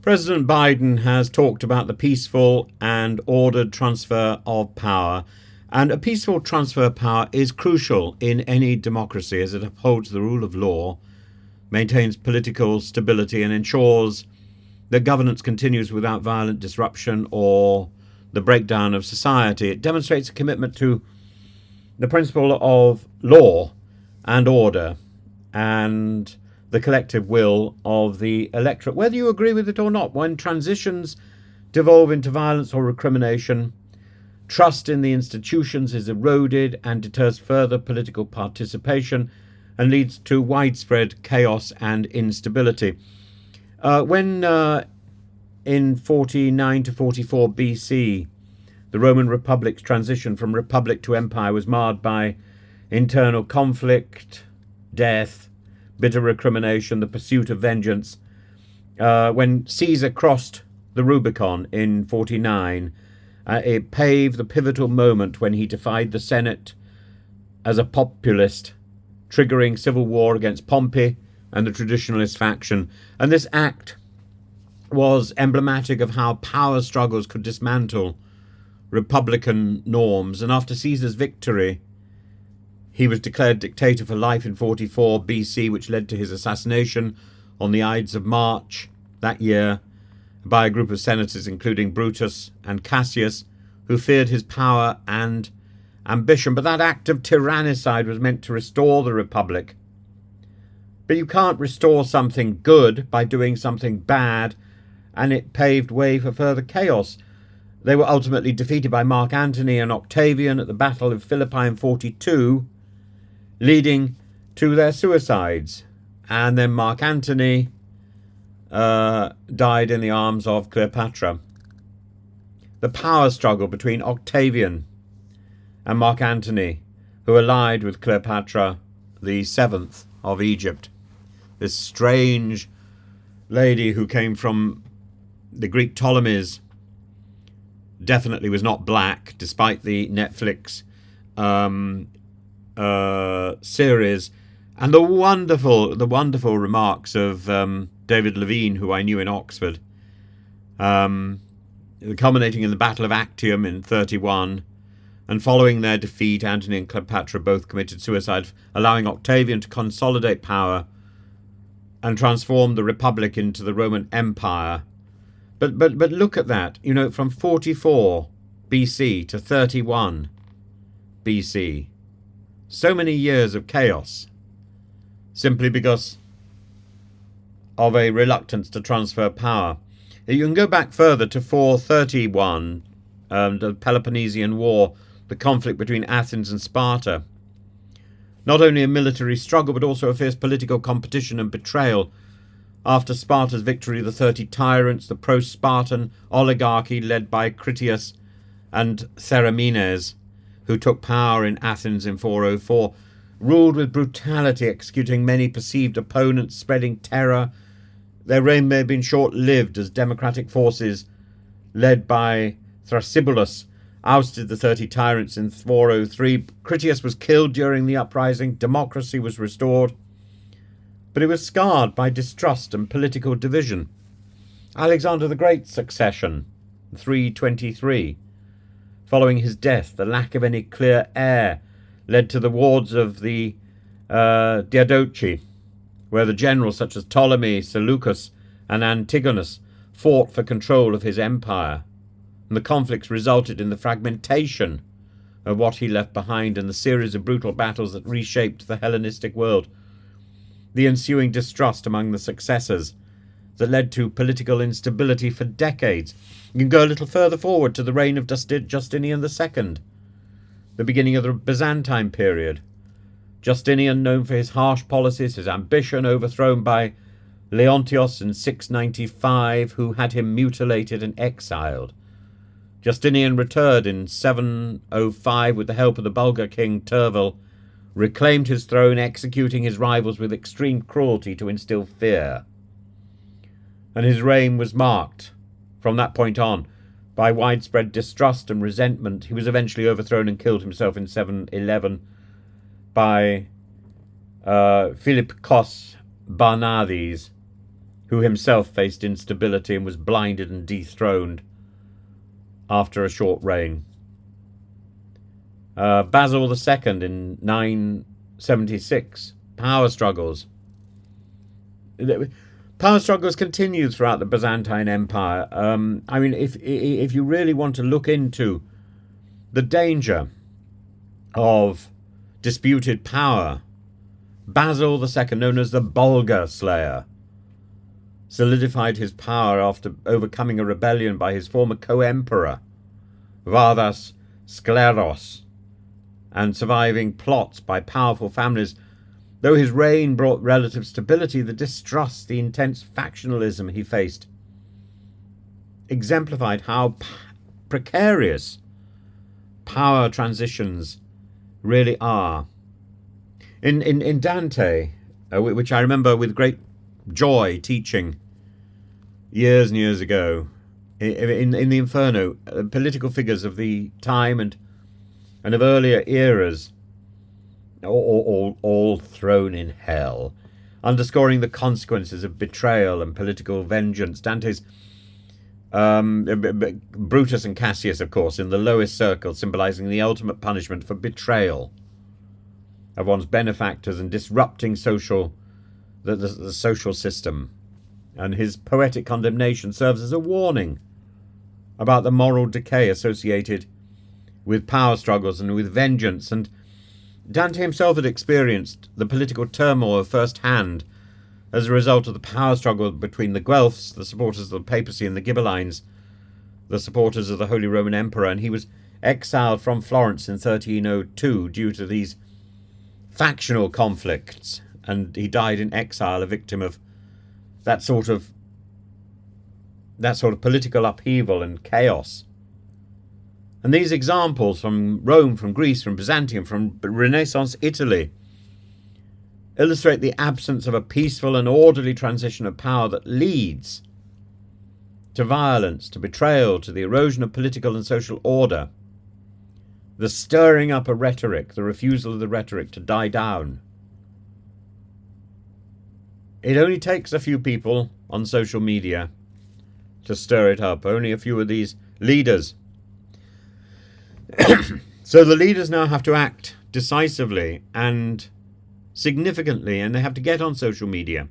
President Biden has talked about the peaceful and ordered transfer of power. And a peaceful transfer of power is crucial in any democracy as it upholds the rule of law, maintains political stability, and ensures that governance continues without violent disruption or the breakdown of society. It demonstrates a commitment to the principle of law and order and the collective will of the electorate, whether you agree with it or not. When transitions devolve into violence or recrimination, trust in the institutions is eroded and deters further political participation and leads to widespread chaos and instability. When in 49 to 44 BC, the Roman Republic's transition from republic to empire was marred by internal conflict, death, bitter recrimination, the pursuit of vengeance. When Caesar crossed the Rubicon in 49, it paved the pivotal moment when he defied the Senate as a populist, triggering civil war against Pompey and the traditionalist faction. And this act was emblematic of how power struggles could dismantle republican norms. And after Caesar's victory, he was declared dictator for life in 44 BC, which led to his assassination on the Ides of March that year by a group of senators, including Brutus and Cassius, who feared his power and ambition. But that act of tyrannicide was meant to restore the republic. But you can't restore something good by doing something bad, and it paved way for further chaos. They were ultimately defeated by Mark Antony and Octavian at the Battle of Philippi in 42, leading to their suicides. And then Mark Antony died in the arms of Cleopatra. The power struggle between Octavian and Mark Antony, who allied with Cleopatra the seventh of Egypt, this strange lady who came from the Greek Ptolemies, definitely was not black, despite the Netflix series, and the wonderful remarks of David Levine, who I knew in Oxford, culminating in the Battle of Actium in 31. And following their defeat, Antony and Cleopatra both committed suicide, allowing Octavian to consolidate power and transform the Republic into the Roman Empire. But look at that, from 44 BC to 31 BC. So many years of chaos, simply because of a reluctance to transfer power. You can go back further to 431, the Peloponnesian War, the conflict between Athens and Sparta. Not only a military struggle, but also a fierce political competition and betrayal. After Sparta's victory, the 30 tyrants, the pro-Spartan oligarchy led by Critias and Theramenes, who took power in Athens in 404, ruled with brutality, executing many perceived opponents, spreading terror. Their reign may have been short-lived as democratic forces led by Thrasybulus ousted the 30 tyrants in 403. Critias was killed during the uprising. Democracy was restored, but it was scarred by distrust and political division. Alexander the Great's succession, 323. Following his death, the lack of any clear heir led to the wars of the Diadochi, where the generals such as Ptolemy, Seleucus, and Antigonus fought for control of his empire. And the conflicts resulted in the fragmentation of what he left behind and the series of brutal battles that reshaped the Hellenistic world. The ensuing distrust among the successors that led to political instability for decades. You can go a little further forward to the reign of Justinian II, the beginning of the Byzantine period. Justinian, known for his harsh policies, his ambition, overthrown by Leontios in 695, who had him mutilated and exiled. Justinian returned in 705 with the help of the Bulgar king Tervel, reclaimed his throne, executing his rivals with extreme cruelty to instill fear. And his reign was marked, from that point on, by widespread distrust and resentment. He was eventually overthrown and killed himself in 711 by Philippikos Barnades, who himself faced instability and was blinded and dethroned after a short reign. Basil II in 976, power struggles. Power struggles continued throughout the Byzantine Empire. I mean, if you really want to look into the danger of disputed power, Basil II, known as the Bulgar Slayer, solidified his power after overcoming a rebellion by his former co-emperor, Vardas Skleros, and surviving plots by powerful families. Though his reign brought relative stability, the distrust, the intense factionalism he faced exemplified how precarious power transitions really are. In Dante, which I remember with great joy teaching years and years ago, in the Inferno, political figures of the time and of earlier eras, all thrown in hell, underscoring the consequences of betrayal and political vengeance. Dante's Brutus and Cassius, of course, in the lowest circle, symbolizing the ultimate punishment for betrayal of one's benefactors and disrupting the social system. And his poetic condemnation serves as a warning about the moral decay associated with power struggles and with vengeance. And Dante himself had experienced the political turmoil firsthand as a result of the power struggle between the Guelphs, the supporters of the papacy, and the Ghibellines, the supporters of the Holy Roman Emperor. And he was exiled from Florence in 1302 due to these factional conflicts, and he died in exile, a victim of that sort of political upheaval and chaos. And these examples from Rome, from Greece, from Byzantium, from Renaissance Italy illustrate the absence of a peaceful and orderly transition of power that leads to violence, to betrayal, to the erosion of political and social order, the stirring up of rhetoric, the refusal of the rhetoric to die down. It only takes a few people on social media to stir it up, only a few of these leaders. So the leaders now have to act decisively and significantly, and they have to get on social media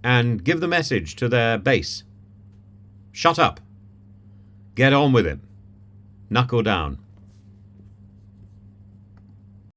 and give the message to their base. Shut up. Get on with it. Knuckle down.